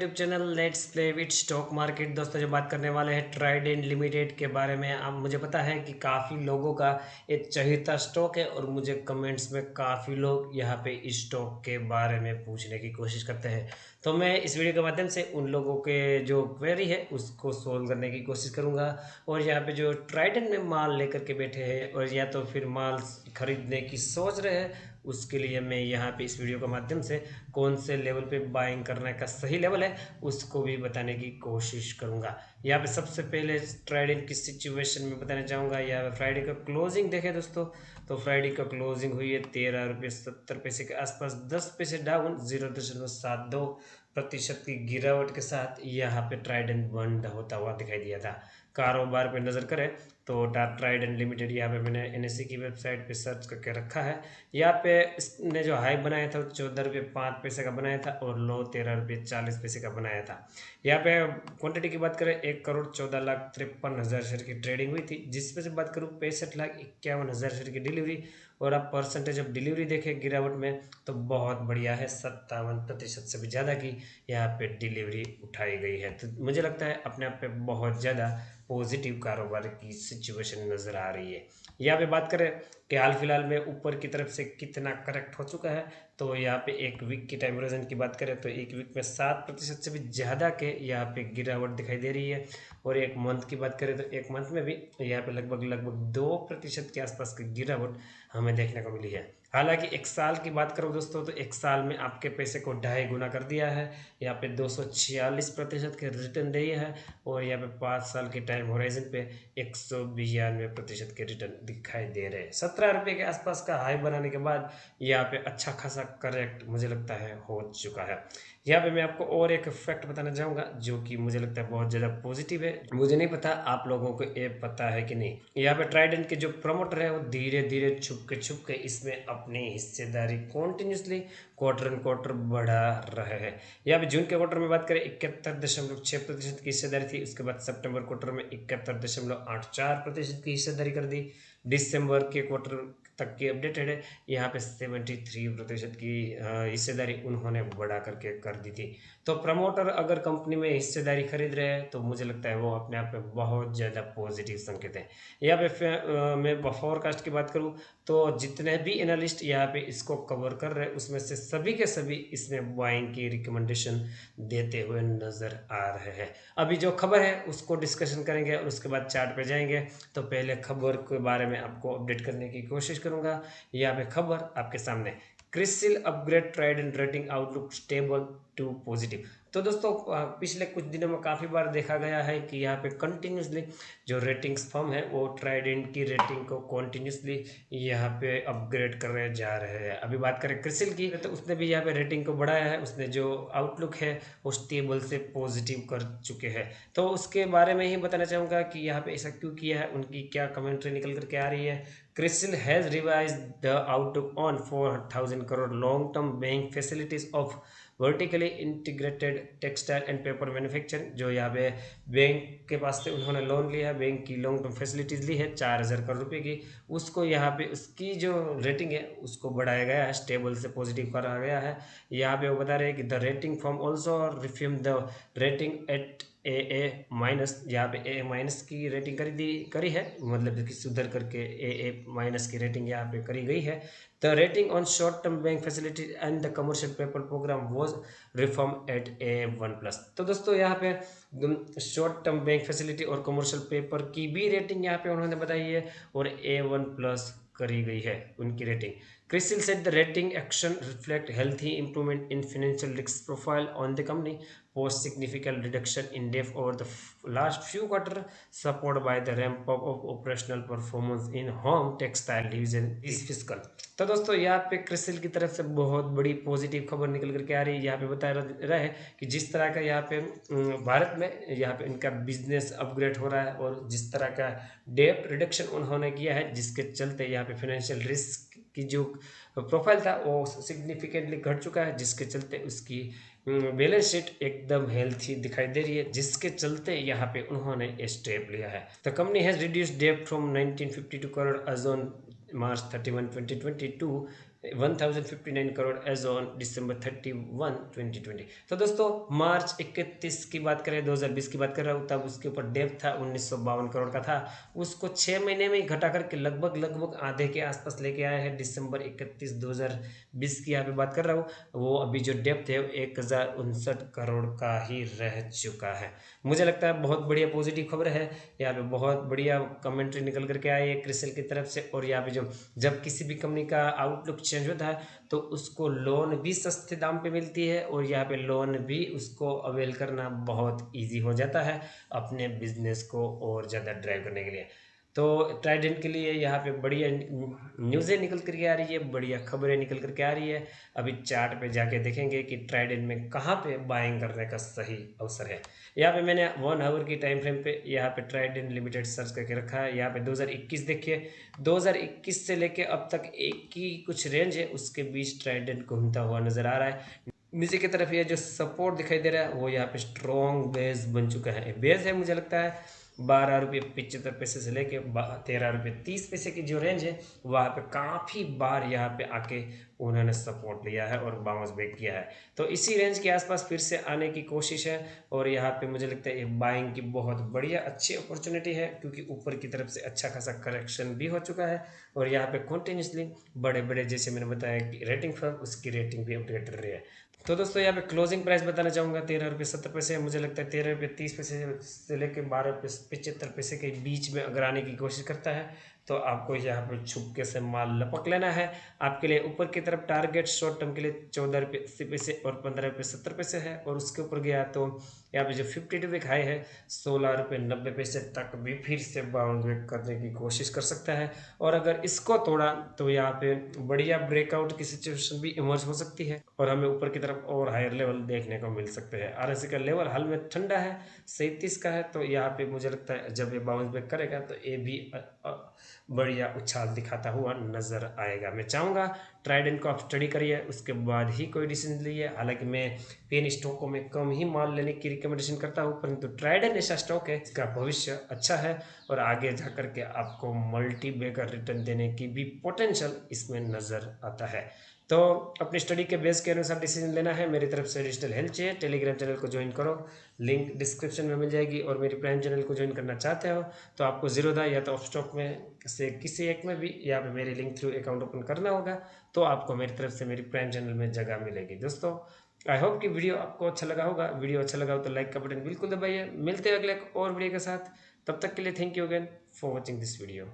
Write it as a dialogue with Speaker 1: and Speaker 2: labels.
Speaker 1: YouTube channel let's play with stock market. दोस्तों जो बात करने वाले हैं ट्राइडेंट लिमिटेड के बारे में। अब मुझे पता है कि काफ़ी लोगों का एक चहेता स्टॉक है और मुझे कमेंट्स में काफ़ी लोग यहाँ पे इस स्टॉक के बारे में पूछने की कोशिश करते हैं। तो मैं इस वीडियो के माध्यम से उन लोगों के जो क्वेरी है उसको सोल्व करने की कोशिश करूँगा। और यहाँ पे जो ट्राइडेंट में माल लेकर के बैठे हैं और या तो फिर माल खरीदने की सोच रहे हैं, उसके लिए मैं यहाँ पे इस वीडियो के माध्यम से कौन से लेवल पे बाइंग करने का सही लेवल है उसको भी बताने की कोशिश करूंगा। यहाँ पे सबसे पहले ट्राइडेंट की सिचुएशन में बताना चाहूँगा। यहाँ पे फ्राइडे का क्लोजिंग देखें दोस्तों, तो फ्राइडे का क्लोजिंग हुई है 13 रुपये 70 पैसे के आसपास, 10 पैसे डाउन, 0.72% की गिरावट के साथ यहाँ पे ट्राइडेंट बंद होता हुआ दिखाई दिया था। कारोबार पे नज़र करें तो ट्राइडेंट लिमिटेड यहाँ पे मैंने एनएससी की वेबसाइट पे सर्च करके रखा है। यहाँ पे इसने जो हाई बनाया था 14 रुपये 5 पैसे का बनाया था और लो 13 रुपये 40 पैसे का बनाया था। यहाँ पे क्वांटिटी की बात करें 1,14,53,000 शेयर की ट्रेडिंग हुई थी, जिसमें से बात करूँ 65,51,000 शेयर की डिलीवरी। और आप परसेंटेज ऑफ डिलीवरी देखें गिरावट में तो बहुत बढ़िया है, 57% से भी ज़्यादा की यहाँ पे डिलीवरी उठाई गई है। तो मुझे लगता है अपने आप पे बहुत ज़्यादा पॉजिटिव कारोबार की सिचुएशन नज़र आ रही है। यहाँ पे बात करें कि हाल फिलहाल में ऊपर की तरफ से कितना करेक्ट हो चुका है, तो यहाँ पे एक वीक की टाइम होराइजन की बात करें तो एक वीक में 7% से भी ज़्यादा के यहाँ पे गिरावट दिखाई दे रही है। और एक मंथ की बात करें तो एक मंथ में भी यहाँ पे लगभग 2% के आसपास की गिरावट हमें देखने को मिली है। हालांकि एक साल की बात करो दोस्तों तो एक साल में आपके पैसे को 2.5 गुना कर दिया है। यहाँ पे 246% के रिटर्न दिए है और यहाँ पे 5 साल के टाइम होराइजन पे 192% के रिटर्न दिखाई दे रहे हैं। 17 रुपये के आसपास का हाई बनाने के बाद यहाँ पे अच्छा खासा करेक्ट मुझे लगता है हो चुका है। यहाँ पे मैं आपको और एक फैक्ट बताना चाहूँगा जो कि मुझे लगता है बहुत ज़्यादा पॉजिटिव है। मुझे नहीं पता आप लोगों को ये पता है कि नहीं। यहाँ पे ट्राइडेंट के जो प्रमोटर है वो धीरे धीरे छुप के इसमें अपनी हिस्सेदारी कॉन्टिन्यूसली क्वार्टर एंड क्वार्टर बढ़ा रहे हैं। यहाँ पे जून के क्वार्टर में बात करें 71.6% की हिस्सेदारी थी, उसके बाद सितंबर क्वार्टर में 71.84% की हिस्सेदारी कर दी। दिसंबर के क्वार्टर तक की अपडेटेड है, यहाँ पे 73% की हिस्सेदारी उन्होंने बढ़ा करके कर दी थी। तो प्रमोटर अगर कंपनी में हिस्सेदारी खरीद रहे हैं तो मुझे लगता है वो अपने आप में बहुत ज़्यादा पॉजिटिव संकेत है। यहाँ पे मैं फोरकास्ट की बात करूँ तो जितने भी एनालिस्ट यहाँ पे इसको कवर कर रहे हैं उसमें से सभी के सभी इसमें बाइंग की रिकमेंडेशन देते हुए नज़र आ रहे हैं। अभी जो खबर है उसको डिस्कशन करेंगे और उसके बाद चार्ट पे जाएंगे। तो पहले खबर के बारे में आपको अपडेट करने की कोशिश करूंगा। यहाँ पे खबर आपके सामने, CRISIL upgrade Trident rating outlook stable to positive. तो दोस्तों पिछले कुछ दिनों में काफ़ी बार देखा गया है कि यहाँ पे कंटिन्यूसली जो रेटिंग्स फर्म है वो ट्राइडेंट की रेटिंग को कंटिन्यूसली यहाँ पे अपग्रेड कर रहे जा रहे हैं। अभी बात करें क्रिसिल की तो उसने भी यहाँ पे रेटिंग को बढ़ाया है, उसने जो आउटलुक है वो स्टेबल से पॉजिटिव कर चुके हैं। तो उसके बारे में ही बताना चाहूँगा कि यहाँ पे ऐसा क्यों किया है, उनकी क्या कमेंट्री निकल करके आ रही है। CRISIL has revised the outlook on 4,000 crore long-term bank facilities of vertically integrated textile and paper manufacturing। जो यहाँ पे बैंक के पास से उन्होंने लोन लिया है, बैंक की लॉन्ग टर्म फैसिलिटीज़ ली है 4,000 करोड़ रुपए की, उसको यहाँ पे उसकी जो रेटिंग है उसको बढ़ाया गया है, स्टेबल से पॉजिटिव करा गया है। यहाँ पे वो बता रहे हैं कि the rating firm also reaffirm the rating at A minus. यहाँ पे ए माइनस की रेटिंग करी है, मतलब कि सुधर करके ए माइनस की रेटिंग यहाँ पे करी गई है। The rating on short term bank facility and the commercial paper program was reform at A1+। तो दोस्तों यहाँ पे शॉर्ट टर्म बैंक फैसिलिटी और कमर्शियल पेपर की भी रेटिंग यहाँ पे उन्होंने बताई है और A1+ करी गई है उनकी rating. CRISIL said the rating action reflect healthy improvement in financial risk profile on the company post significant reduction in debt over the last few quarters, supported by the ramp up of operational performance in home textile division this fiscal। तो दोस्तों यहाँ पे क्रिसिल की तरफ से बहुत बड़ी positive खबर निकल करके आ रही है। यहाँ पे बता रहा है कि जिस तरह का यहाँ पे भारत में यहाँ पे इनका बिजनेस अपग्रेड हो रहा है और जिस तरह का डेट रिडक्शन उन्होंने किया है, जिसके चलते यहाँ पे फाइनेंशियल रिस्क की जो प्रोफाइल था वो सिग्निफिकेंटली घट चुका है, जिसके चलते उसकी बैलेंस शीट एकदम हेल्थी दिखाई दे रही है, जिसके चलते यहाँ पे उन्होंने स्टेप लिया है। The company has reduced debt from 1952 crore as on March 31, 2022 1059 crore as on December 31, 2020। तो दोस्तों मार्च 31 की बात करें, 2020 की बात कर रहा हूँ, तब उसके ऊपर डेप्थ था 1952 करोड़ का था। उसको 6 महीने में ही घटा करके लगभग आधे के आसपास लेके आए हैं। December 31, 2020 की यहाँ पे बात कर रहा हूँ, वो अभी जो डेप्थ है 1059 करोड़ का ही रह चुका है। मुझे लगता है बहुत बढ़िया पॉजिटिव खबर है। यहाँ पे बहुत बढ़िया कमेंट्री निकल करके आई है क्रिसिल की तरफ से। और यहाँ पे जब किसी भी कंपनी का आउटलुक चेंज होता है तो उसको लोन भी सस्ते दाम पे मिलती है, और यहाँ पे लोन भी उसको अवेल करना बहुत इजी हो जाता है अपने बिजनेस को और ज़्यादा ड्राइव करने के लिए। तो ट्राइडेंट के लिए यहाँ पे बढ़िया न्यूज़ें निकल करके आ रही है, बढ़िया खबरें निकल करके आ रही है। अभी चार्ट पे जाके देखेंगे कि ट्राइडेंट में कहाँ पे बाइंग करने का सही अवसर है। यहाँ पे मैंने 1 आवर की टाइम फ्रेम पे यहाँ पे ट्राइडेंट लिमिटेड सर्च करके रखा है। यहाँ पे 2021 देखिए, 2021 से लेके अब तक एक की कुछ रेंज है, उसके बीच ट्राइडेंट घूमता हुआ नजर आ रहा है। नीचे की तरफ ये जो सपोर्ट दिखाई दे रहा है वो यहाँ पे स्ट्रॉन्ग बेस बन चुका है। बेस है मुझे लगता है 12 रुपये 75 पैसे से लेके 13 रुपये 30 पैसे की जो रेंज है वहाँ पे काफ़ी बार यहाँ पे आके उन्होंने सपोर्ट लिया है और बाउंस बैक किया है। तो इसी रेंज के आसपास फिर से आने की कोशिश है, और यहाँ पे मुझे लगता है ये बाइंग की बहुत बढ़िया अच्छी अपॉर्चुनिटी है, क्योंकि ऊपर की तरफ से अच्छा खासा करेक्शन भी हो चुका है। और यहाँ पे कंटिन्यूसली बड़े बड़े जैसे मैंने बताया कि रेटिंग फर्म उसकी रेटिंग भी अपडेट कर रही है। तो दोस्तों यहाँ पे क्लोजिंग प्राइस बताना चाहूँगा 13 रुपये 70 पैसे। मुझे लगता है 13 रुपये 30 पैसे से लेकर 12 रुपये 75 पैसे के बीच में अगर आने की कोशिश करता है तो आपको यहाँ पे छुपके से माल लपक लेना है। आपके लिए ऊपर की तरफ टारगेट शॉर्ट टर्म के लिए 14 रुपये 80 पैसे और 15 रुपये 70 पैसे है, और उसके ऊपर गया तो यहाँ पे जो 52 वीक हाई है 16 रुपये 90 पैसे तक भी फिर से बाउंड बैक करने की कोशिश कर सकता है। और अगर इसको तोड़ा तो यहाँ पे बढ़िया ब्रेकआउट की सिचुएशन भी इमर्ज हो सकती है, और हमें ऊपर की तरफ और हायर लेवल देखने को मिल सकते हैं। आरएससी का लेवल हाल में ठंडा है 37 का है, तो यहाँ पे मुझे लगता है जब ये बाउंस बैक करेगा तो ये भी बढ़िया उछाल दिखाता हुआ नजर आएगा। मैं चाहूँगा ट्राइडेंट को आप स्टडी करिए, उसके बाद ही कोई डिसीजन लीजिए। हालांकि मैं पेन स्टॉकों में कम ही माल लेने की रिकमेंडेशन करता हूँ, परंतु ट्राइडेंट ऐसा स्टॉक है इसका भविष्य अच्छा है और आगे जा करके आपको मल्टी बैगर रिटर्न देने की भी पोटेंशियल इसमें नजर आता है। तो अपनी स्टडी के बेस के अनुसार डिसीजन लेना है। मेरी तरफ से डिजिटल हेल्थ चाहिए, टेलीग्राम चैनल को ज्वाइन करो, लिंक डिस्क्रिप्शन में मिल जाएगी। और मेरी प्राइम चैनल को ज्वाइन करना चाहते हो तो आपको जीरोधा या तो स्टॉक में से किसी एक में भी यहाँ पे मेरी लिंक थ्रू अकाउंट ओपन करना होगा, तो आपको मेरी तरफ से मेरी प्राइम चैनल में जगह मिलेगी। दोस्तों आई होप कि वीडियो आपको अच्छा लगा होगा। वीडियो अच्छा लगा हो तो लाइक का बटन बिल्कुल दबाइए। मिलते हैं अगले और वीडियो के साथ, तब तक के लिए thank you again for watching this video.